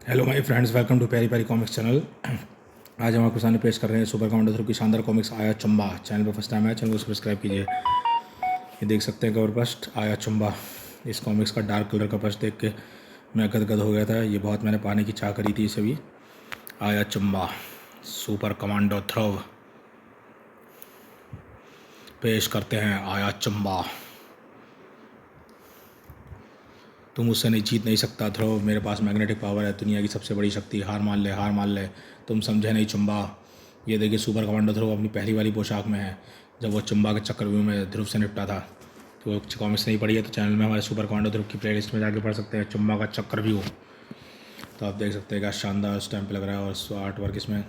Hello my friends, welcome to प्यारी प्यारी comics channel. आज हम आपके सामने पेश कर रहे हैं सुपर कमांडो थ्रू की शानदार कॉमिक्स आया चंबा। चैनल पर फर्स्ट टाइम है, चैनल को सब्सक्राइब कीजिए। ये देख सकते हैं कवर पृष्ठ आया चंबा। इस कॉमिक्स का डार्क कलर का पृष्ठ देख के मैं गदगद हो गया था। ये बहुत मैंने पाने की चाह करी थी इसे भी। आया चंबा सुपर कमांडो थ्रो पेश करते हैं आया चंबा। तुम मुझसे नहीं जीत नहीं सकता ध्रुव, मेरे पास मैग्नेटिक पावर है, दुनिया की सबसे बड़ी शक्ति। हार मान ले, हार मान ले, तुम समझे नहीं चुम्बा। ये देखिए सुपर कमांडो ध्रुव अपनी पहली वाली पोशाक में है, जब वो चुम्बा के चक्रव्यूह में ध्रुव से निपटा था। तो कॉमिक्स नहीं पढ़ी है तो चैनल में हमारे सुपर कमांडो ध्रुव की प्लेलिस्ट में जाके पढ़ सकते हैं, चुम्बा का चक्रव्यूह। तो आप देख सकते हैं क्या शानदार स्टैम्प लग रहा है और आर्ट वर्क इसमें।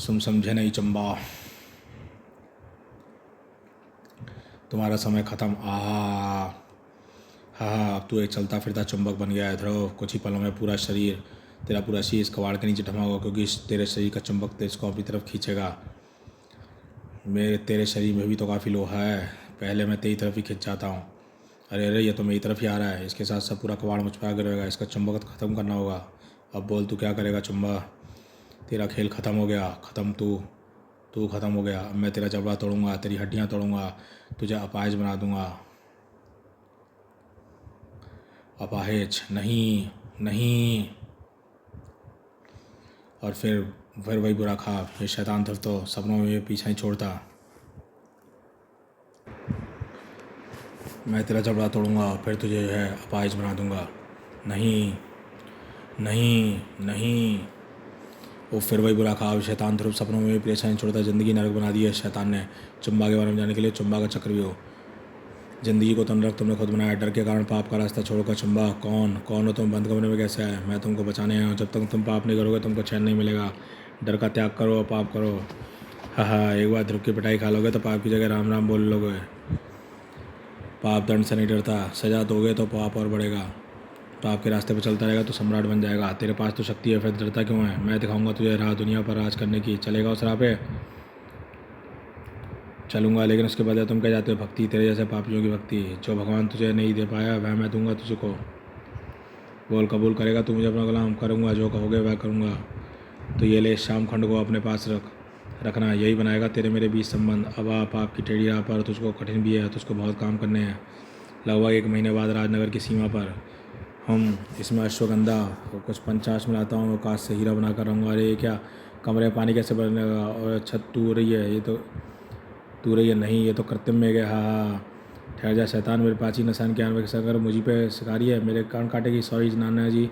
तुम समझे नहीं चुम्बा, तुम्हारा समय ख़त्म। हाँ, अब तू एक चलता फिरता चुंबक बन गया है ध्रुव। कुछ ही पलों में तेरा पूरा शीश कबाड़ के नीचे ढमा होगा, क्योंकि तेरे शरीर का चुंबक तेज को अपनी तरफ खींचेगा। तेरे शरीर में भी तो काफ़ी लोहा है, पहले मैं तेरी तरफ ही खिंच जाता हूँ। अरे अरे, ये तो मेरी तरफ ही आ रहा है। इसके साथ सब पूरा कबाड़ मुझ पर आ गिरेगा, इसका चुंबक ख़त्म करना होगा। अब बोल तू क्या करेगा चुंबा। तेरा खेल ख़त्म हो गया, ख़त्म तू ख़त्म हो गया। अब मैं तेरा जबड़ा तोड़ूंगा, तेरी हड्डियाँ तोड़ूंगा, तुझे अपाहिज बना दूंगा। अपाहिज नहीं, नहीं। और फिर वही बुरा ख्वाब, ये शैतान तब तो सपनों में ये पीछा ही छोड़ता। मैं तेरा जबड़ा तोड़ूंगा, फिर तुझे है अपाहिज बना दूंगा। नहीं, नहीं, नहीं। वो फिर वही बुरा ख्वाब, शैतान ध्रुव सपनों में भी परेशानी छोड़ता। ज़िंदगी नरक बना दी है शैतान ने। चुम्बा के बारे में जानने के लिए चुम्बा का चक्रव्यूह। ज़िंदगी को तो नरक तुमने खुद बनाया, डर के कारण पाप का रास्ता छोड़कर। चुम्बा कौन हो तुम, बंद कमरे में कैसे आए। मैं तुमको बचाने आया हूँ। जब तक तुम पाप नहीं करोगे तुमको चैन नहीं मिलेगा। डर का त्याग करो और पाप करो। हाँ, एक बार ध्रुव की पिटाई खा लोगे तो पाप की जगह राम राम बोल लोगे। पाप दंड से नहीं डरता, सजा दोगे तो पाप और बढ़ेगा। पाप के रास्ते पर चलता रहेगा तो सम्राट बन जाएगा। तेरे पास तो शक्ति है, फिर डरता क्यों है। मैं दिखाऊंगा तुझे राह दुनिया पर राज करने की। चलेगा उस राह पे। चलूंगा, लेकिन उसके बदले तुम क्या चाहते हो। भक्ति, तेरे जैसे पापियों की भक्ति। जो भगवान तुझे नहीं दे पाया वह मैं दूंगा तुझको। बोल, कबूल करेगा तू मुझे अपना गुलाम। करूँगा जो कहोगे वह करूँगा। तो ये ले, शाम खंड को अपने पास रखना, यही बनाएगा तेरे मेरे बीच संबंध। अब आप आपकी टेढ़ी राह पर, तुझको कठिन भी है, तुझको बहुत काम करने हैं। लगभग 1 महीने बाद राजनगर की सीमा पर हम इसमें अश्वगंधा और कुछ पंचाश मिलाता हूँ, कांच से हीरा बना कर रहूँगा। अरे ये क्या, कमरे में पानी कैसे भरने लगा। और छत तू रही है, ये तो तू रही है। नहीं, ये तो कृत्रिम में गया। हाँ, ठहर जा शैतान, मेरे प्राचीन निशान ज्ञान में अगर मुझी पे शिकारी है, मेरे कान काटेगी। सॉरी नाना जी,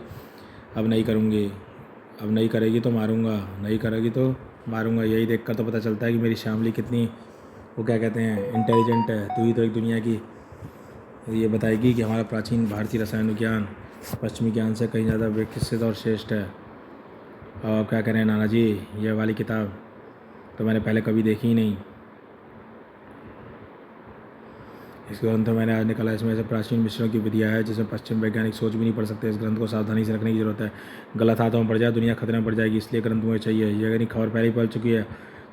अब नहीं करूँगी। अब नहीं करेगी तो मारूँगा, नहीं करेगी तो मारूँगा। यही देखकर तो पता चलता है कि मेरी श्यामली कितनी, वो क्या कहते हैं, इंटेलिजेंट है। तू ही तो एक दुनिया की ये बताएगी कि हमारा प्राचीन भारतीय रसायन विज्ञान पश्चिमी ज्ञान से कहीं ज़्यादा विकसित और श्रेष्ठ है। अब आप क्या करें नाना जी, ये वाली किताब तो मैंने पहले कभी देखी ही नहीं। इस ग्रंथ में मैंने आज निकाला, इसमें ऐसे प्राचीन मिश्रण की विधियाँ है जिसमें पश्चिम वैज्ञानिक सोच भी नहीं पढ़ सकते। इस ग्रंथ को सावधानी से रखने की जरूरत है। गलत हाथों में पड़ जाए दुनिया खतरे में पड़ जाएगी, इसलिए ग्रंथ मुझे चाहिए। ये अगर खबर पहले ही पड़ चुकी है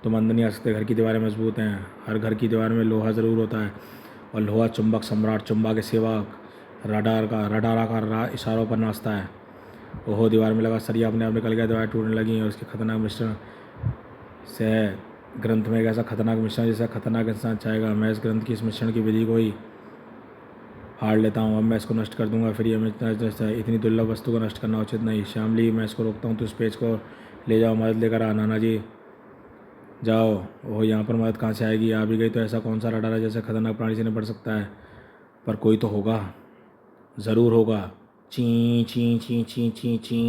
तो अंदर नहीं आ सकते। घर की दीवारें मजबूत हैं, हर घर की दीवार में लोहा ज़रूर होता है। और लोहा चुंबक सम्राट, चुंबा के सेवक, रडार इशारों पर नाचता है। ओहो, दीवार में लगा सरिया अपने आप निकल गया, दीवारें टूटने लगी और उसके खतरनाक मिश्रण से ग्रंथ में एक ऐसा खतरनाक मिश्रण जैसा खतरनाक इंसान चाहेगा। मैं इस ग्रंथ की इस मिश्रण की विधि को ही फाड़ लेता हूँ। अब मैं इसको नष्ट कर दूंगा, फिर ये इतनी दुर्लभ वस्तु को नष्ट करना उचित नहीं। श्यामली, मैं इसको रोकता हूँ, तो इस पेज को ले जाओ, मदद लेकर आ। नाना जी जाओ। ओह, यहाँ पर मदद कहाँ से आएगी। आ भी गई तो ऐसा कौन सा रडार है जैसे खतरनाक प्राणी से निपट सकता है। पर कोई तो होगा, ज़रूर होगा। ची ची ची ची ची ची।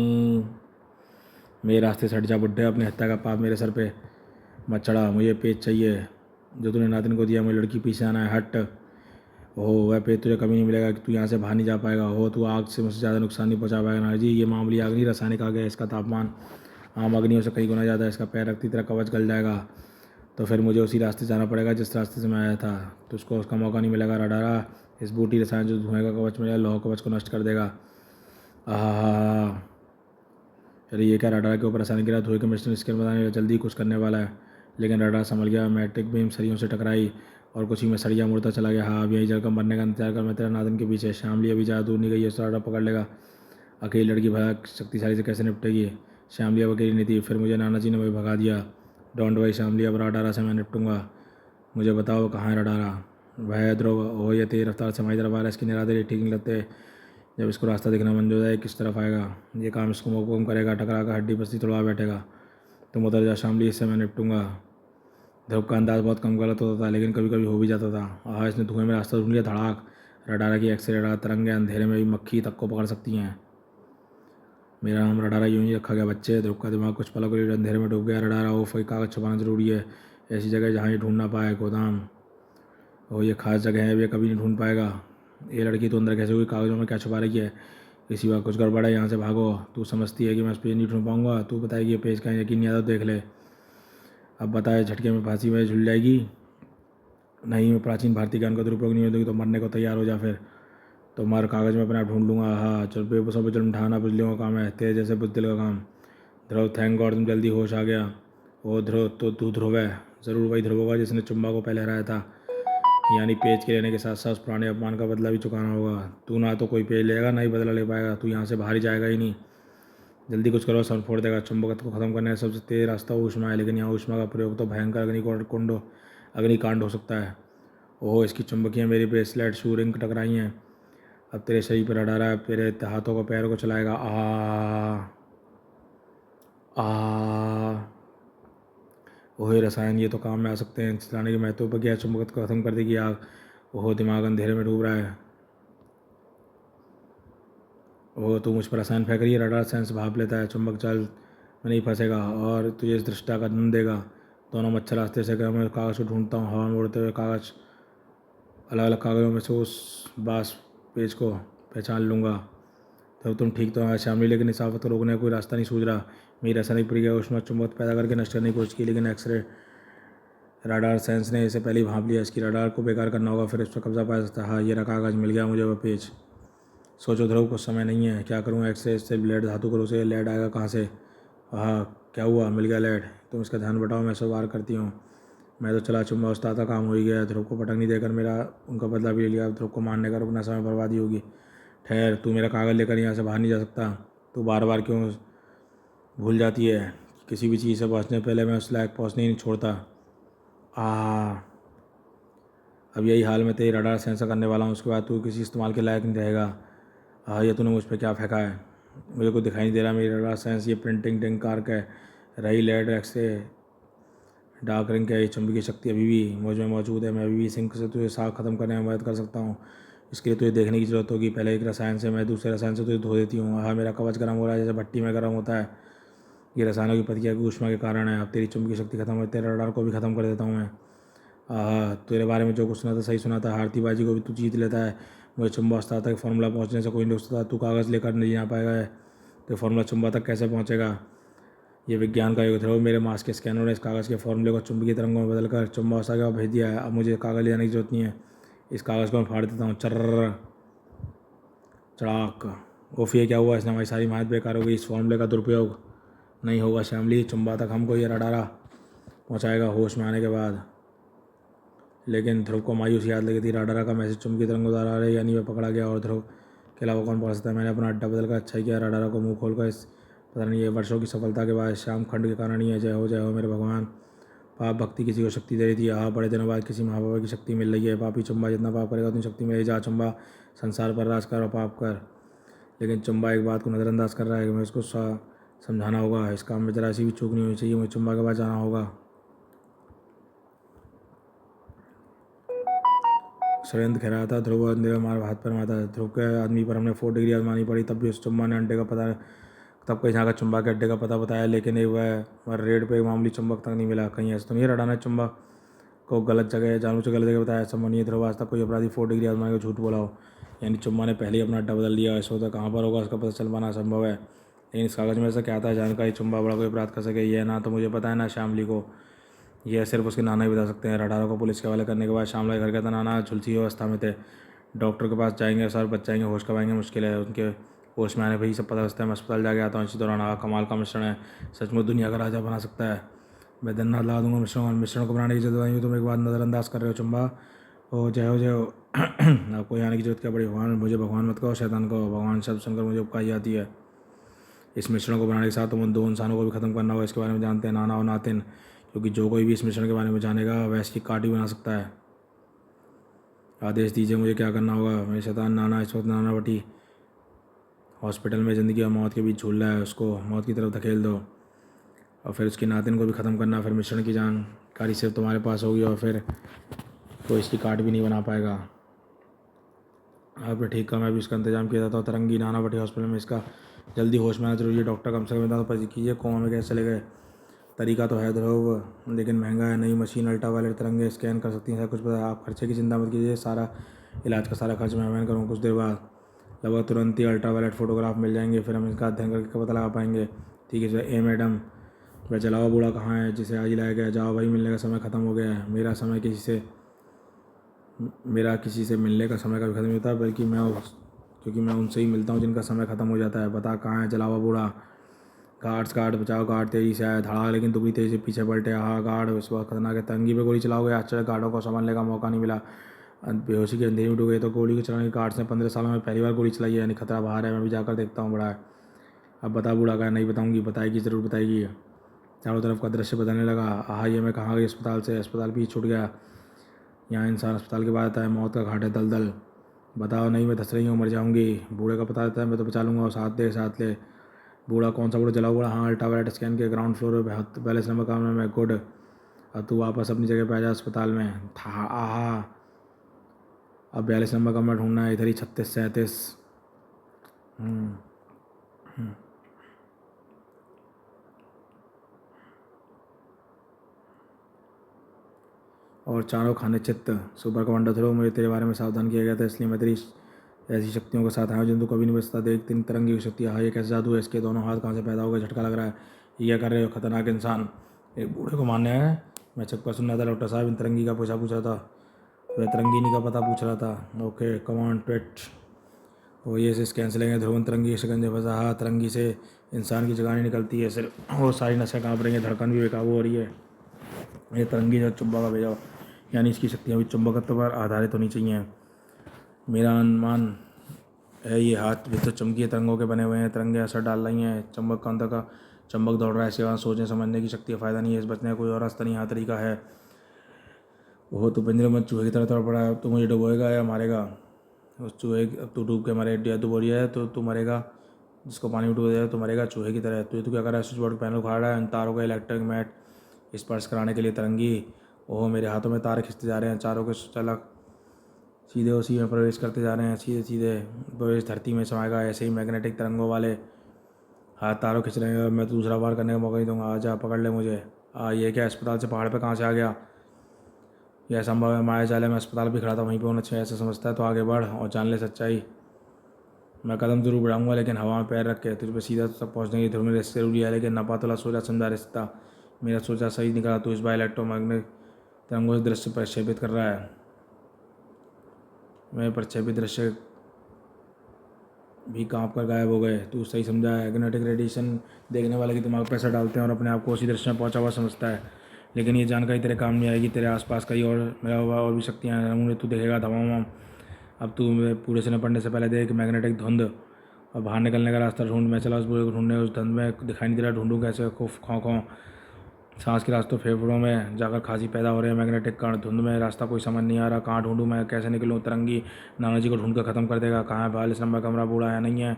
मेरे रास्ते से हट जा बुड्ढे, अपनी हत्या का पाप मेरे सर पे मत चढ़ा। मुझे पेज चाहिए जो तूने नातिन को दिया। मुझे लड़की पीछे आना है, हट। ओह, वह पेज तुझे कभी नहीं मिलेगा कि तू यहाँ से बाहर नहीं जा पाएगा। हो, तू आग से मुझसे ज़्यादा नुकसान नहीं पहुँचा पाएगा। नाना जी, ये मामूली आग नहीं, रासायनिक आग है। इसका तापमान आम अग्नियों से कई गुना ज़्यादा है। इसका पैर रखती तरह कवच गल जाएगा तो फिर मुझे उसी रास्ते जाना पड़ेगा जिस रास्ते से मैं आया था। तुझको उसका मौका नहीं मिलेगा रडारा। इस बूटी रसायन जो धुएं का कवच मिलेगा, लोह कवच को नष्ट कर देगा। आहा, अरे ये क्या, रडार के ऊपर रसायन गिरा, धुएं के मिश्रण इसके बताने जल्दी कुछ करने वाला है। लेकिन रडार संभल गया, मैट्रिक बीम सरियों से टकराई और कुछ ही में सरिया मुड़ता चला गया। हाँ, अब यही जगह मरने का इंतजार कर, मैं तेरा नादन के पीछे। श्यामली अभी ज़्यादा दूर नहीं गई है, रडार पकड़ लेगा। अकेली लड़की भला शक्तिशाली से कैसे निपटेगी? श्यामली अब अकेली नहीं थी। फिर मुझे नाना जी ने वही भगा दिया। डोंट वरी श्यामली, अब रडारा से मैं निपटूंगा। मुझे बताओ कहाँ है रडारा? वह ध्रुव हो या तेज रफ्तार से हमारी तरफ आ रहा है, इसकी निरादरी ठीक नहीं लगते। जब इसको रास्ता दिखना बंद हो जाए किस तरफ आएगा? ये काम इसको मोकम करेगा, टकरा कर हड्डी पस्ती तोड़वा बैठेगा। तुम उधर जा श्यामली, इससे मैं निपटूंगा। ध्रुव का अंदाज बहुत कम गलत होता था, लेकिन कभी कभी हो भी जाता था। आहा, इसने धुएं में रास्ता ढूंढ लिया। धड़ाक। रडारा की एक्सरे रडार तरंगें अंधेरे में भी मक्खी तक को पकड़ सकती हैं। मेरा नाम रडारा यूं ही रखा गया बच्चे। ध्रुव का दिमाग कुछ पलों के लिए अंधेरे में डूब गया। रडारा ओफ, कागज़ छुपाना जरूरी है। ऐसी जगह जहाँ ये ढूंढ ना पाए। गोदाम। और ये खास जगह है, ये कभी नहीं ढूंढ पाएगा। ये लड़की तो अंदर कैसे हुई? कागज़ों में क्या छुपा रही है? इसी बात कुछ गड़बड़ है, यहाँ से भागो। तू समझती है कि मैं उस पेज नहीं ढूंढ पाऊंगा? तू बताएगी ये पेज का यकीन नहीं आता तो देख ले। अब बताए, झटके में फांसी में झूल जाएगी? नहीं, मैं प्राचीन भारतीय ज्ञान का दुरुपयोग नहीं होगी तो मरने को तैयार हो जा। फिर तो मर, कागज़ में अपने आप ढूंढ लूँगा। हाँ चल, बेबसों पर जुल्म ढाना बुजलियों का काम है, तेरे जैसे बुजदिल का काम। ध्रुव, थैंक गॉड तुम जल्दी होश आ गया। ओ ध्रुव, तो तू ध्रुव है? ज़रूर वही ध्रुव होगा जिसने चुम्बा को पहले हराया था। यानी पेज के लेने के साथ साथ उस पुराने अपमान का बदला भी चुकाना होगा। तू ना तो कोई पेज लेगा ना ही बदला ले पाएगा। तू यहाँ से बाहर ही जाएगा ही नहीं। जल्दी कुछ करो, सर फोड़ देगा। चुंबकत्व को खत्म करने का सबसे तेज रास्ता ऊष्मा है, लेकिन यहाँ ऊष्मा का प्रयोग तो भयंकर अग्निकांड हो सकता है। ओहो, इसकी चुंबकियाँ मेरी ब्रेसलेट शू रिंग टकराई हैं। अब तेरे शरीर पर अड़ा रहा है, तेरे हाथों को पैरों को चलाएगा। आ ओहे रसायन, ये तो काम में आ सकते हैं। चिल्लाने के महत्व पर गया, चुंबकत्व को खत्म कर देगी आग। ओहो, दिमाग अंधेरे में डूब रहा है। ओह, तू मुझ पर रसायन फेंक रही है? रडार सेंस भाप लेता है। चुंबक जाल में नहीं फंसेगा और तुझे इस दृष्टा का दंड देगा। दोनों मच्छर रास्ते से गए। मैं कागज़ को ढूंढता हूँ, हवा में उड़ते हुए कागज़। अलग अलग कागज़ों में से उस बास पेज को पहचान लूँगा। तब तुम ठीक तो है श्यामली, लेकिन इस आफत को रोकने का कोई रास्ता नहीं सूझ रहा। मेरी रासायनिक प्रक्रिया ऊष्मा चुंबक पैदा करके नष्ट करने की कोशिश की, लेकिन एक्सरे रडार सेंस ने इसे पहले ही भांप लिया। इसकी रडार को बेकार करना होगा, फिर इस पर कब्जा पाया सकता है। हाँ, ये रहा कागज़, मिल गया मुझे वह पेज। सोचो ध्रुव, कुछ समय नहीं है। क्या करूँ? एक्सरे से लेड धातु करो, उसे लेड आएगा कहाँ से? हाँ, क्या हुआ? मिल गया लेड। तुम इसका ध्यान बटाओ, मैं सब वार करती हूँ। मैं तो चला चुम्बा, उस्ताद का काम हो ही गया। ध्रुव को पटकनी देकर मेरा उनका बदला भी ले लिया। अब ध्रुव को मारने का रुकना समय बर्बादी होगी। ठहर, तू मेरा कागज़ लेकर यहाँ से बाहर नहीं जा सकता। तू बार बार क्यों भूल जाती है? किसी भी चीज़ से पहुँचने पहले मैं उस लायक पहुँचने ही नहीं छोड़ता। अब यही हाल में तेरी रडार सेंसर करने वाला हूँ, उसके बाद तू किसी इस्तेमाल के लायक नहीं रहेगा। ये तूने मुझ पर क्या फेंका है? मुझे कुछ दिखाई नहीं दे रहा। मेरी रडार सेंस ये प्रिंटिंग टिंग कार है, रही लेड एक्सरे डार्क रिंग है। ये चुंबकीय शक्ति अभी भी मुझ में मौजूद है। मैं अभी भी सिंक से तुझे साफ खत्म करने में मदद कर सकता हूँ। इसके लिए तुझे देखने की ज़रूरत होगी। पहले एक रसायन से मैं दूसरे रसायन से तुझे धो देती हूँ। मेरा कवच गर्म हो रहा है, जैसे भट्टी में गर्म होता है। ये रसायनों की प्रतिक्रिया की ऊष्मा के कारण है। अब तेरी चुंबकीय शक्ति खत्म हो, तेरे रडार को भी खत्म कर देता हूँ मैं। तेरे बारे में जो कुछ सुना था सही सुना था। हारती बाजी को भी तू जीत लेता है। मुझे चुंबा स्तर तक फार्मूला पहुँचने से कोई नहीं रोकता। तू कागज़ लेकर नहीं आ पाएगा है, तो फार्मूला चुंबा तक कैसे पहुँचेगा? ये विज्ञान का युग है। मेरे मास के स्कैनर ने इस कागज़ के फॉर्मूले को चुंबकीय तरंगों में बदलकर चुंबा अवस्था के भेज दिया है। अब मुझे कागज़ ले जाने की जरूरत नहीं है। इस कागज़ को मैं फाड़ देता हूँ। चर्र चड़ाक। ओफ, ये क्या हुआ? इसने हमारी सारी मेहनत बेकार हो गई। इस फॉर्मूले का दुरुपयोग नहीं होगा श्यामली। चुंबा तक हमको ये रडारा पहुँचाएगा होश में आने के बाद। लेकिन ध्रुव को मायूसी याद लगी थी। रडारा का मैसेज चुंबकीय तरंगों द्वारा आ रहे, यानी वह पकड़ा गया और ध्रुव के अलावा कौन पकड़ सकता है? मैंने अपना अड्डा बदल कर अच्छा ही किया। रडारा को मुंह खोलकर इस पता नहीं, ये वर्षों की सफलता के बाद श्याम खंड के कारण ही है। जय हो मेरे भगवान। पाप भक्ति किसी को शक्ति दे रही थी। बड़े दिनों बाद किसी महाबाबा की शक्ति मिल रही है। पापी चुम्बा, जितना पाप करेगा उतनी शक्ति मिलेगी। जा चुम्बा, संसार पर राज कर और पाप कर। लेकिन चुम्बा एक बात को नज़रअंदाज कर रहा है कि मुझे उसको समझाना होगा। इस काम में जरा सी भी चूक नहीं होनी चाहिए। मुझे चुम्बा के पास जाना होगा। षड्यंत्र कह रहा था। ध्रुव अंधेरे मार हाथ पर मारता। ध्रुव के आदमी पर हमने 4 डिग्री आजमानी पड़ी, तब भी उस चुम्बा ने अड्डे का पता तब कहीं का चुम्बा के अड्डे का पता बताया, लेकिन एक वह रेड पे मामूली चुंबक तक नहीं मिला। कहीं ऐसा तो नहीं रडाना चुम्बा को गलत जगह जानबूझ से गलत जगह बताया? संभव नहीं है। ध्रुव, आज तक कोई अपराधी 4 डिग्री आजमाने को झूठ बोला हो। यानी चुम्बा ने पहले ही अपना अड्डा बदल लिया। इस वक्त कहाँ पर होगा उसका पता चल पाना असंभव है। लेकिन इस कागज़ में ऐसा क्या था जानकारी चुम्बा बड़ा कोई अपराध कर सके? यह ना तो मुझे पता है ना श्यामली को। यह सिर्फ उसके नाना ही बता सकते हैं। रडारों को पुलिस के हवाले करने के बाद श्यामला के घर का था। नाना झुलसी अवस्था में थे। डॉक्टर के पास जाएंगे, सर बच जाएंगे, होश कब आएंगे मुश्किल है। उनके होश में आने पर ही सब पता चलता है। मैं अस्पताल जाके आता हूँ। इसी दौरान कमाल का मिश्रण है, सचमुच दुनिया का राजा बना सकता है। मैं दिन रात ला दूंगा मिश्रण को बनाने की जल्दबाजी में तुम एक बात नज़रअंदाज कर रहे हो चुम्बा। हो जय हो। आपको यहाँ आने की जरूरत क्या पड़ी? भगवान मुझे भगवान मत कहो, शैतान कहो। भगवान शब्द सुनकर मुझे उपकाई आती है। इस मिश्रण को बनाने के साथ तुम उन दो इंसानों को भी खत्म करना होगा। इसके बारे में जानते हैं नाना और नातिन, क्योंकि जो कोई भी इस मिश्रण के बारे में जानेगा वह इसकी काटी बना सकता है। आदेश दीजिए मुझे क्या करना होगा। मेरे शैतान नाना इस वक्त नानावटी हॉस्पिटल में ज़िंदगी और मौत के बीच झूल रहा है, उसको मौत की तरफ धकेल दो। और फिर उसकी नातिन को भी ख़त्म करना। फिर मिश्रण की जानकारी सिर्फ तुम्हारे पास होगी और फिर कोई इसकी काट भी नहीं बना पाएगा। आपने ठीक कहा, मैं भी इसका इंतजाम किया जाता हूँ। तरंगी नानावटी हॉस्पिटल में इसका जल्दी होश में आना जरूरी है। डॉक्टर कम से कम इतना तो पता कीजिए कोमा में कैसे चले गए। तरीका तो है ध्रुव, लेकिन महंगा है। नई मशीन अल्ट्रावायलेट तरंगे स्कैन कर सकती हैं, सब कुछ पता है। आप खर्चे की चिंता मत कीजिए, सारा इलाज का सारा खर्च मैं करूँगा। कुछ देर बाद लगभग तुरंत ही अल्ट्रावायलेट फ़ोटोग्राफ मिल जाएंगे, फिर हम इसका अध्ययन करके पता लगा पाएंगे। ठीक है सर। ए मैडम, वह जलावा बूढ़ा कहाँ है जिसे आज ही लाया गया? जाओ भाई, मिलने का समय ख़त्म हो गया है। मेरा किसी से मिलने का समय कभी ख़त्म नहीं होता, बल्कि क्योंकि मैं उनसे ही मिलता हूँ जिनका समय ख़त्म हो जाता है। बता कहाँ है जलावा बूढ़ा? गार्ड बचाओ। गार्ड तेज़ी से आया, धड़ाक लेकिन दुगनी तेज़ी से पीछे पलटे। हाँ गार्ड इस वक्त खतरनाक है। तरंगी पे गोली चलाओगे? आश्चर्य, गार्डों को संभालने का मौका नहीं मिला। बेहोशी के अंधेरे में डूब गए तो गोली को चलाने के गार्ड्स ने 15 सालों में पहली बार गोली चलाई है, यानी खतरा बाहर है। मैं भी जाकर देखता हूँ, बड़ा है। अब बता बूढ़ा का? नहीं बताऊँगी। बताएगी, ज़रूर बताएगी। चारों तरफ का दृश्य बदलने लगा। आहा, ये मैं कहाँ गई? अस्पताल से। अस्पताल भी छूट गया। यहाँ इंसान अस्पताल के बाद आता है। मौत का घाट है दलदल। बताओ। नहीं, मैं धस रही हूँ, मर जाऊँगी। बूढ़े का पता देता है, मैं तो बचा लूँगा। और साथ ले। बूढ़ा? कौन सा बूढ़ा? जला बूढ़ा? हाँ, अल्ट्रावायलेट स्कैन के ग्राउंड फ्लोर पे बैलेंस नंबर काम है। मैं गुड। अब तू वापस अपनी जगह पे आ जा अस्पताल में। था आहा, अब 42 नंबर कमरा ढूंढना है। इधर ही 36 37। और चारों खाने चित्त। सुपर कमांडर ध्रुव, मुझे तेरे बारे में सावधान किया गया था, इसलिए मैं तेरी ऐसी शक्तियों के साथ आया हूँ जिन तू कभी नहीं बचता। देख, तीन तरंगी की शक्ति। हाँ, ये कैसे जादू है? इसके दोनों हाथ कहाँ से पैदा हो गए? झटका लग रहा है। ये क्या कर रहे हो? खतरनाक इंसान। एक बूढ़े को मारने आया है? मैं चुप कर सुन रहा था। डॉक्टर साहब इन तरंगी का पूछ रहा था। वह तरंगिनी का पता पूछ रहा था। ओके कमान ट्विट। वो ये से कैंसिल लेंगे। ध्रुवन तरंगी के शिकंजे फंसा। हाँ, तरंगी से इंसान की जगानी निकलती है, सिर्फ वो सारी नसें काँप रही हैं, धड़कन भी बेकाबू हो रही है। ये तरंगी जो चुंबक का भेजा, यानी इसकी शक्तियाँ भी चुंबकत्व पर आधारित होनी चाहिए। मेरा अनुमान है ये हाथ विद्युत चमकीय तरंगों के बने हुए हैं। तरंगे असर डाल रही हैं। चंबक का अंदर का चंबक दौड़ रहा है। सिवा सोचने समझने की शक्ति का फ़ायदा नहीं है। इस बचने का कोई और रास्ता नहीं। हाँ, तरीका है। वो तो पिंजरे में चूहे की तरह तड़प पड़ा है। अब तो मुझे डुबोएगा या मारेगा? उस चूहे अब तू डूब के मरे। तू बोल रही है तो तू मरेगा। जिसको पानी में डूब जाए तो मरेगा चूहे की तरह। तू क्या कर रहा है? स्विच बोर्ड पैनल उखाड़ रहा है। तारों का इलेक्ट्रिक मैट स्पर्श कराने के लिए तरंगी। ओह, मेरे हाथों में तार खींचते जा रहे हैं। चारों के चलक सीधे उसी में प्रवेश करते जा रहे हैं। सीधे सीधे प्रवेश धरती में समाएगा। ऐसे ही मैग्नेटिक तरंगों वाले हाथ तारों खींच रहे हैं। मैं तो दूसरा बार करने का मौका नहीं दूंगा। आजा, पकड़ ले मुझे। ये क्या? अस्पताल से पहाड़ पे कहाँ से आ गया? यह संभव है? माया जाल में अस्पताल भी खड़ा था, वहीं पे होना चाहिए। ऐसा समझता है तो आगे बढ़ और जान ले सच्चाई। मैं कदम जरूर बढ़ाऊंगा, लेकिन हवा में पैर रख के तुझ पर सीधा तक पहुँचने की ध्रुव में रिश्ते जरूरी है। लेकिन नपातुला सोचा समझा रिश्ता। मेरा सोचा सही निकला। तो इस बार इलेक्ट्रोमैग्नेटिक तरंगों से दृश्य प्रक्षेपित कर रहा है। मैं प्रक्षेपित दृश्य भी कांप कर गायब हो गए। तू सही समझा है। मैग्नेटिक रेडिएशन देखने वाले के दिमाग पर असर डालते हैं और अपने आप को उसी दृश्य में पहुंचा हुआ समझता है। लेकिन ये जानकारी तेरे काम नहीं आएगी। तेरे आसपास कई और मेरा हुआ और भी शक्तियाँ हैं। नमूने तू देखेगा धमाम। अब तू पूरे से निपटने से पहले देख मैग्नेटिक धुंध और बाहर निकलने का रास्ता ढूंढ। मैं चला उस बूढ़े को ढूंढने। उस धुंध में दिखाई नहीं दे रहा। ढूंढूं कैसे? खुफ खौं खौं सांस के रास्तों फेफड़ों में जाकर खांसी पैदा हो रहे हैं। मैग्नेटिक कण धुंध में रास्ता कोई समझ नहीं आ रहा। कहाँ ढूंढूं मैं? कैसे निकलूँ? तरंगी नाना जी को ढूंढ कर ख़त्म कर देगा। कहाँ है 42 नंबर कमरा? बूढ़ा है नहीं है?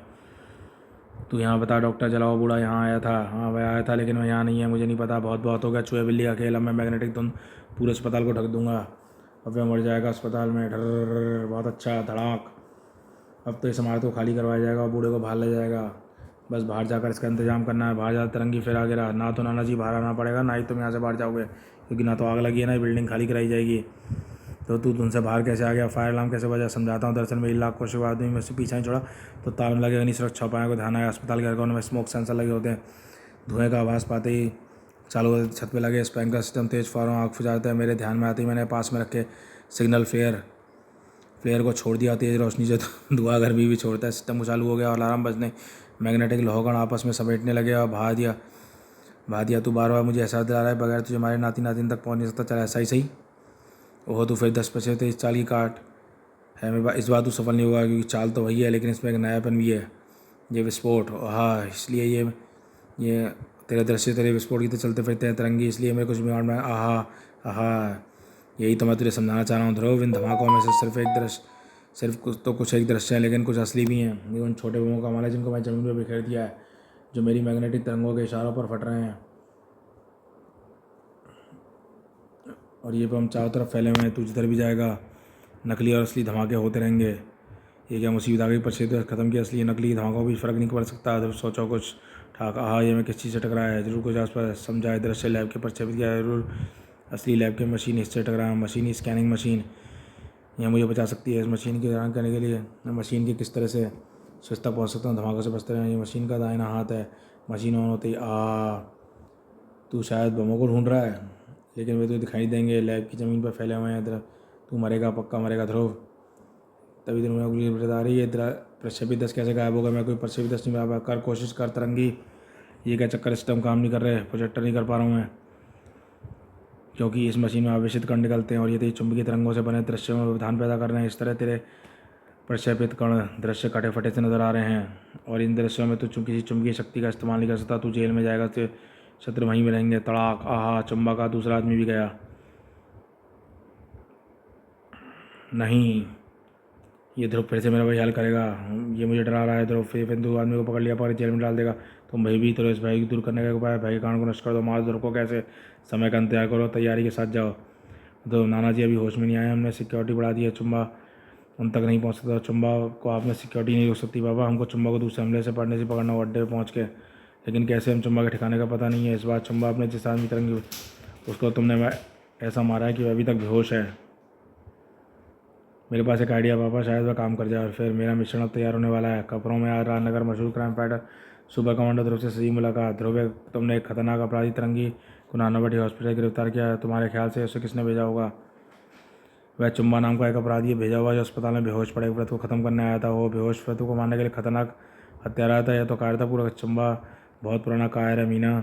तू यहाँ बता। डॉक्टर जलाओ बूढ़ा यहाँ आया था? हाँ वह आया था, लेकिन वह यहाँ नहीं है। मुझे नहीं पता। बहुत बहुत हो गया। चूहे बिल्ली का खेल। अब मैं मैग्नेटिक धुंध पूरे अस्पताल को ढक दूंगा। अब वह मर जाएगा अस्पताल में। डर। बहुत अच्छा। धड़ाक। अब तो इस इमारत को खाली करवाया जाएगा और बूढ़े को बाहर ले जाएगा। बस बाहर जाकर इसका इंतजाम करना है। बाहर जाकर तरंगी फिर आगे रहा। ना तो नाना जी बाहर आना पड़ेगा, ना ही तुम यहाँ से बाहर जाओगे, क्योंकि ना तो आग लगी है ना ही बिल्डिंग खाली कराई जाएगी। तो तू तुमसे बाहर कैसे आ गया? फायर अलार्म कैसे बजा? समझाता हूँ। दरअसल मेरी लाख कोशिश आदमी में से पीछा नहीं छोड़ा तो तार में लगेगा नहीं। सुरक्षा उपायों को ध्यान आया। अस्पताल के अरगों में स्मोक सेंसर लगे होते हैं। धुएँ का आवाज़ पाते ही चालू छत पे लगे स्प्रिंकलर सिस्टम तेज फौरन आग फुजाते हैं। मेरे ध्यान में आते ही मैंने पास में रखे सिग्नल फ्लेयर को छोड़ दिया। तेज रोशनी से धुआं घर भी छोड़ता है। सिस्टम को चालू हो गया और अलार्म बजने। मैग्नेटिक लोहगण आपस में समेटने लगे और भा दिया। तू बार बार मुझे एहसास दिला रहा है बगैर तुझे हमारे नाती नातिन तक पहुँच नहीं सकता। चल ऐसा ही सही। ओह तो फिर 10 तेईस चाल की काट है मेरे इस बार तो सफल नहीं होगा, क्योंकि चाल तो वही है लेकिन इसमें एक नयापन भी है, ये विस्फोट। हाँ इसलिए ये तेरे दृश्य तेरे विस्फोट की तो चलते फिरते हैं तरंगी, इसलिए मेरे कुछ बिगाड़ में आहा आहा। यही तो मैं तुझे समझाना चाह रहा हूँ ध्रुव, इन धमाकों में से सिर्फ एक दृश्य, सिर्फ कुछ एक दृश्य है लेकिन कुछ असली भी हैं। ये उन छोटे बमों का माल है जिनको मैं ज़मीन पर बिखेर दिया है, जो मेरी मैग्नेटिक तरंगों के इशारों पर फट रहे हैं। और ये बम चारों तरफ फैले हुए हैं, तू जिधर भी जाएगा नकली और असली धमाके होते रहेंगे। ये क्या मुसीबत आ गई, पर क्षेत्र ख़त्म किया, असली नकली धमाकों भी फ़र्क नहीं पड़ सकता। जब सोचो कुछ ठाक, हाँ ये मैं किस चीज़ से टकराया है, जरूर कुछ आसपास समझा है। दृश्य लैब के प्रक्षेपित किया है, जरूर असली लैब के मशीन इससे टकराया। मशीन स्कैनिंग मशीन यह मुझे बचा सकती है। इस मशीन की जान करने के लिए मैं मशीन की किस तरह से सुस्त तक पहुँच सकता हूँ, धमाकों से बचते रहें। ये मशीन का दाहिना हाथ है। मशीन ऑन होते ही तू शायद बमों को ढूंढ रहा है, लेकिन वे तो दिखाई देंगे, लैब की ज़मीन पर फैले हुए हैं। तू मरेगा, पक्का मरेगा ध्रुव। तभी दिन में उंगली बता रही है, प्रक्षेपित 10 कैसे गायब होगा। मैं कोई प्रक्षेपित 10 नहीं बना, कर कोशिश कर तरंगी। ये क्या चक्कर, सिस्टम काम नहीं कर रहे, प्रोजेक्टर नहीं कर पा रहा हूँ मैं, क्योंकि इस मशीन में आवेशित कण निकलते हैं और ये तेज चुंबकीय तरंगों से बने दृश्य में व्यवधान पैदा कर रहे हैं। इस तरह तेरे प्रक्षेपित कण दृश्य कटे फटे से नजर आ रहे हैं, और इन दृश्यों में तो किसी चुंबकीय शक्ति का इस्तेमाल नहीं कर सकता। तू जेल में जाएगा, तो शत्रु वहीं में रहेंगे। तड़ाक, आहा, चुंबा का दूसरा आदमी भी गया। नहीं, ये ध्रुव फिर से मेरा वही हाल करेगा, ये मुझे डरा रहा है। ध्रुव फिर दो आदमी को पकड़ लिया, पर जेल में डाल देगा। तुम भयभीत हो, इस भय को दूर करने का उपाय, भय के कारण को नष्ट कर दो। मार ध्रुव को कैसे, समय का इंतजार करो, तैयारी के साथ जाओ। तो नाना जी अभी होश में नहीं आए, हमने सिक्योरिटी बढ़ा दी है, चुम्बा उन तक नहीं पहुंच सकता। चुम्बा को आपने सिक्योरिटी नहीं रोक सकती बाबा, हमको चुम्बा को दूसरे हमले से पढ़ने से पकड़ना हो, अड्डे पर पहुँच के। लेकिन कैसे, हम चुम्बा के ठिकाने का पता नहीं है। इस बार चुम्बा अपने जिस आदमी तरंगी उसको तुमने ऐसा मारा है कि वह अभी तक बेहोश है। मेरे पास एक आइडिया पापा, शायद वह काम कर जाए। और फिर मेरा मिश्रण अब तैयार होने वाला है। कपड़ों में आज राजनगर मशहूर क्राइम फाइटर सुपर कमांडर ध्रुव से सही मुलाकात। ध्रुव, तुमने एक खतरनाक अपराधी तरंगी को नानावटी हॉस्पिटल गिरफ्तार किया है। तुम्हारे ख्याल से उसे किसने भेजा होगा? वह चुम्बा नाम का एक अपराधी भेजा हुआ, जो अस्पताल में बेहोश पड़े व्रत को खत्म करने आया था। वो बेहोश व्रत को मारने के लिए खतरनाक हत्यारा था। यह तो कायरतापूर्वक चुम्बा बहुत पुराना कायर है मीना।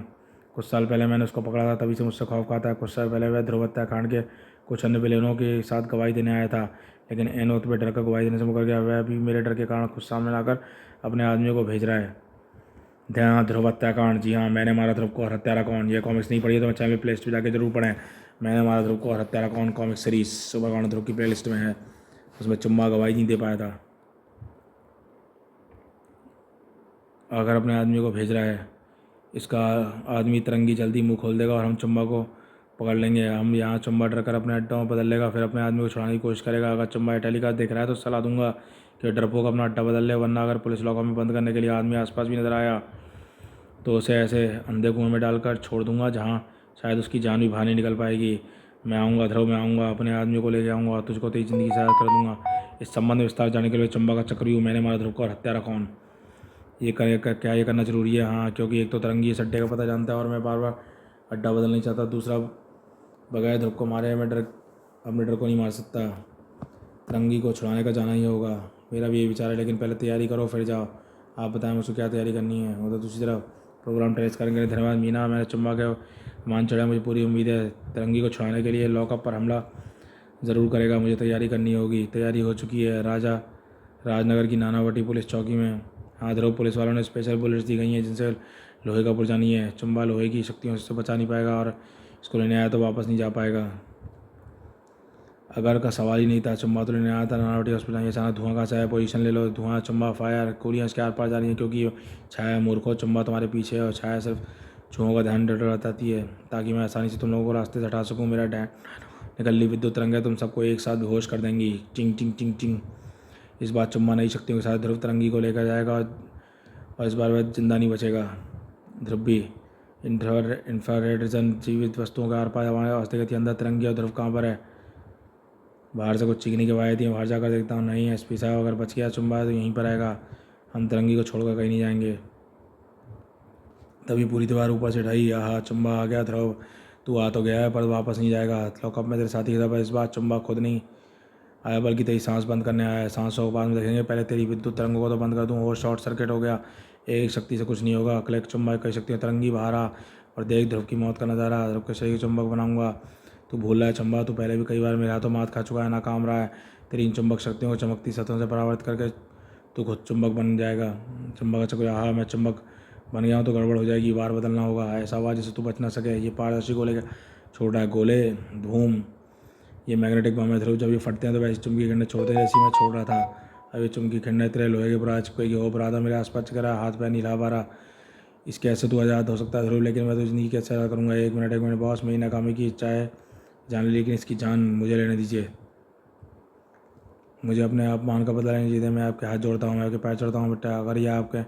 कुछ साल पहले मैंने उसको पकड़ा था, तभी से मुझसे खौफ खाता है। कुछ साल पहले वह ध्रुव हत्याकांड के कुछ अन्य विलेनों के साथ गवाही देने आया था, लेकिन एन वक्त पर डर कर गवाही देने से मुकर गया। वह भी मेरे डर के कारण खुद सामने लाकर अपने आदमियों को भेज रहा है। ध्यान, ध्रुव हत्याकांड, जी हाँ, मैंने मारा ध्रुव को और हत्यारा कौन। ये कॉमिक्स नहीं पढ़ी है तो मैं चैनल प्ले लिस्ट पर जाकर जरूर पढ़ें। मैंने मारा ध्रुव को और हत्यारा कौन कॉमिक सीरीज सुपर कमांडर ध्रुव की प्ले लिस्ट में है। उसमें चुम्बा गवाही नहीं दे पाया था। अगर अपने आदमी को भेज रहा है, इसका आदमी तरंगी जल्दी मुंह खोल देगा और हम चुम्बा को पकड़ लेंगे। हम यहाँ चुम्बा डर कर अपने अड्डों में बदल लेगा, फिर अपने आदमी को छुड़ाने की कोशिश करेगा। अगर चुम्बा टेलीकास्ट देख रहा है तो सलाह दूंगा कि डरपोक अपना अड्डा बदल ले, वरना अगर पुलिस लॉकअप में बंद करने के लिए आदमी आसपास भी नजर आया तो उसे ऐसे अंधे कुएं में डालकर छोड़ दूंगा जहाँ शायद उसकी जान भी बाहर नहीं निकल पाएगी। मैं आऊँगा ध्रुव, मैं आऊँगा, अपने आदमी को लेके आऊँगा और तुझको तेरी ज़िंदगी से आज़ाद कर दूंगा। इस संबंध में विस्तार जाने के लिए चुम्बा का चक्रव्यूह, मैंने मारा ध्रुव को और हत्यारा कौन, ये क्या ये करना ज़रूरी है? हाँ, क्योंकि एक तो तरंगी इस अड्डे का पता जानता है और मैं बार बार अड्डा बदल नहीं चाहता। दूसरा, बगैर ध्रुव को मारे मैं अपने डर को नहीं मार सकता। तरंगी को छुड़ाने का जाना ही होगा। मेरा भी यही विचार है, लेकिन पहले तैयारी करो फिर जाओ। आप बताएं मुझको क्या तैयारी करनी है। वो तो दूसरी तरफ प्रोग्राम ट्रेस करेंगे। धन्यवाद मीना, मैंने चुम्बा के मान चढ़ा, मुझे पूरी उम्मीद है तरंगी को छुड़ाने के लिए लॉकअप पर हमला ज़रूर करेगा। मुझे तैयारी करनी होगी। तैयारी हो चुकी है राजनगर की नानावटी पुलिस चौकी में। हाँ ध्रुव, पुलिस वालों ने स्पेशल बुलेट्स दी गई हैं जिनसे लोहे का पुर्जा नहीं है। चुम्बा लोहे की शक्तियों से बचा नहीं पाएगा और इसको लेने आया तो वापस नहीं जा पाएगा। अगर का सवाल ही नहीं था, चुम्बा तो लेने आया था नानावटी हॉस्पिटल। ये अचानक धुआं का सा है, पोजीशन ले लो। धुआं, चुम्बा, फायर, गोलियाँ इसके आर पार जा रही हैं, क्योंकि छाया मूर्खों, चुम्बा तुम्हारे पीछे है और छाया सिर्फ चूहों का ध्यान डटाती है ताकि मैं आसानी से तुम लोगों को रास्ते से हटा सकूँ। मेरा ध्यान निकली विद्युत तरंगें तुम सबको एक साथ बेहोश कर देंगी। टिंग टिंग टिंग टिंग। इस बार चुम्बा नई शक्तियों के साथ ध्रुव तरंगी को लेकर जाएगा और इस बार वह जिंदा नहीं बचेगा। ध्रुव भी इंफ्रारेड जीवित वस्तुओं का आर पार वास्ते गति अंदर तरंगी। और ध्रुव कहाँ पर है? बाहर से कुछ चीखने की आवाज़ थी, बाहर जाकर देखता हूँ। नहीं, एसपी साहब अगर बच गया चुम्बा तो यहीं पर आएगा। हम तरंगी को छोड़कर कहीं नहीं जाएंगे। तभी पूरी दीवार ऊपर से ढही। आहा, चुम्बा आ गया। ध्रुव, तू आ तो गया है पर वापस नहीं जाएगा। लॉकअप में तेरे साथी था, पर इस बार चुम्बा खुद नहीं आया बल्कि तेरी सांस बंद करने आया है। सांसों के बाद में देखेंगे, पहले तेरी विद्युत तरंगों को तो बंद कर दूँ। और शॉर्ट सर्किट हो गया, एक शक्ति से कुछ नहीं होगा। क्लिक, चुम्बा कई शक्तियाँ, तरंगी बाहर आ और देख ध्रुव की मौत का नज़ारा। ध्रुव के शरीर चुंबक बनाऊंगा, तू भूल रहा है चंबा, तू पहले भी कई बार मेरे हाथों मात खा चुका है, नाकाम रहा है। तेरी इन चुंबक शक्तियों को चमकती सतहों से परावर्तित करके तू खुद चुंबक बन जाएगा। चंबक का चक्र, हाँ मैं चुंबक बन गया हूँ तो गड़बड़ हो जाएगी, बार बदलना होगा। ऐसा हुआ जिससे तू बच ना सके। ये पारदर्शी गोले का छोड़ रहा है, गोले धूम, ये मैग्नेटिक बम है ध्रुव। जब ये फटते हैं तो वैसे चुंबकीय खंड छोड़ते हैं, जैसी मैं छोड़ रहा था। अब ये चुंबकीय खंड तेरे लोहे के बुराज कोई हो रहा था, मेरे आसपास चक रहा, हाथ पैर नहीं हिला पा रहा। इसके ऐसे तू आज़ाद हो सकता है ध्रुव, लेकिन मैं तो ज़िंदगी कैसे आज़ाद करूँगा। एक मिनट बॉस, मेरी नाकामी की इच्छा है जान ली, लेकिन इसकी जान मुझे लेने दीजिए। मुझे अपने अपमान का बदला लेने दीजिए। मैं आपके हाथ जोड़ता हूँ, मैं आपके पैर चढ़ता हूँ बेटा। अगर यह आपके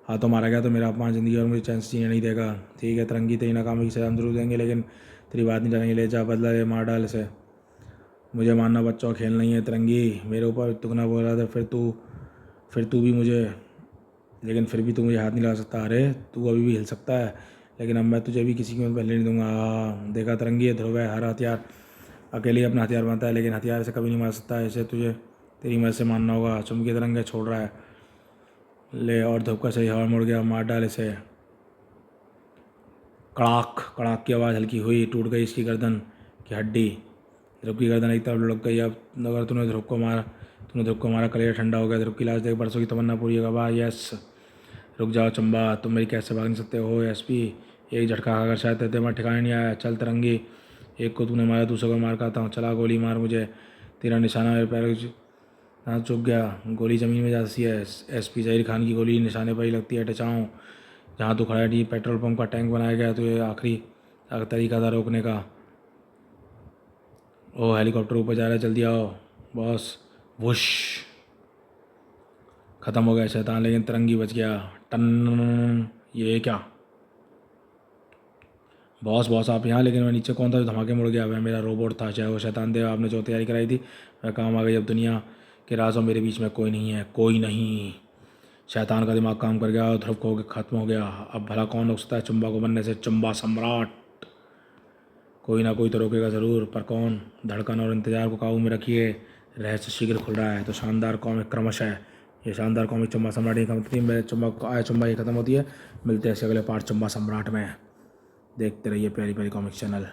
हाथों मारा गया तो मेरा अपमान ज़िंदगी और मुझे चैन से जीने नहीं देगा। ठीक है तिरंगी, तेरी नाकामी की सजा हम जरूर देंगे, लेकिन तेरी बात नहीं जानेंगे। ले जा, बदला ले, मार डाल इसे। मुझे मानना बच्चों का खेल नहीं है तिरंगी। मेरे ऊपर तुगना बोल रहा था, फिर तू भी मुझे, लेकिन फिर भी तू मुझे हाथ नहीं लगा सकता। अरे तू अभी भी हिल सकता है, लेकिन अब मैं तुझे भी किसी की मदद पहले नहीं दूंगा। देखा तिरंगी, है ध्रुव है, हर हथियार अकेले ही अपना हथियार बनता है, लेकिन हथियार से कभी नहीं मार सकता। इसे तुझे तेरी मदद से मानना होगा। चुंबकीय तिरंगे छोड़ रहा है, ले, और ध्रुव का सही हवा मुड़ गया, मार डाल इसे। कड़ाक कड़ाक की आवाज़ हल्की हुई, टूट गई इसकी गर्दन की हड्डी। ध्रुव की गर्दन एक तरफ लुढ़क गई। अब अगर तूने ध्रुव को मारा, कलेजा ठंडा हो गया। ध्रुव की लाश देख बरसों की तमन्ना पूरी होगा। वाह यस। रुक जाओ चंबा, तुम मेरी कैसे भाग नहीं सकते हो एसपी। एक झटका खाकर शायद तेरे दिमाग ठिकाने नहीं आया। चल तिरंगी, एक को तूने मारा, दूसरे को मार खाता हूँ। चला गोली मार मुझे। तेरा निशाना मेरे पैर हाथ चुक गया, गोली ज़मीन में जाती है। एसपी जहीर खान की गोली निशाने पर ही लगती है। टचाऊँ जहाँ तू खड़ा है, पेट्रोल पंप का टैंक बनाया गया, तो ये आखिरी तरीका था रोकने का। ओ हेलीकॉप्टर ऊपर जा रहा है, जल्दी आओ बॉस। वुश, ख़त्म हो गया शैतान, लेकिन तिरंगी बच गया। टन, ये क्या बॉस आप यहाँ, लेकिन मैं नीचे कौन था जो धमाके मुड़ गया। वह मेरा रोबोट था, चाहे वो शैतान देव आपने जो तैयारी कराई थी वह काम आ गई। अब दुनिया के राजों मेरे बीच में कोई नहीं है, कोई नहीं। शैतान का दिमाग काम कर गया और ध्रुव को खत्म हो गया। अब भला कौन रोक सकता है चुंबा को बनने से, चुंबा सम्राट। कोई ना कोई तो रोकेगा ज़रूर, पर कौन। धड़कन और इंतज़ार को काबू में रखिए, रहस्य शीघ्र खुल रहा है। तो शानदार कॉमिक क्रमशः, ये शानदार कॉमिक चुंबा सम्राट ही खत्म थी। मेरे चुंबा ही खत्म होती है। मिलते हैं इसके अगले पार्ट चुंबा सम्राट में। देखते रहिए प्यारी प्यारी कॉमिक चैनल।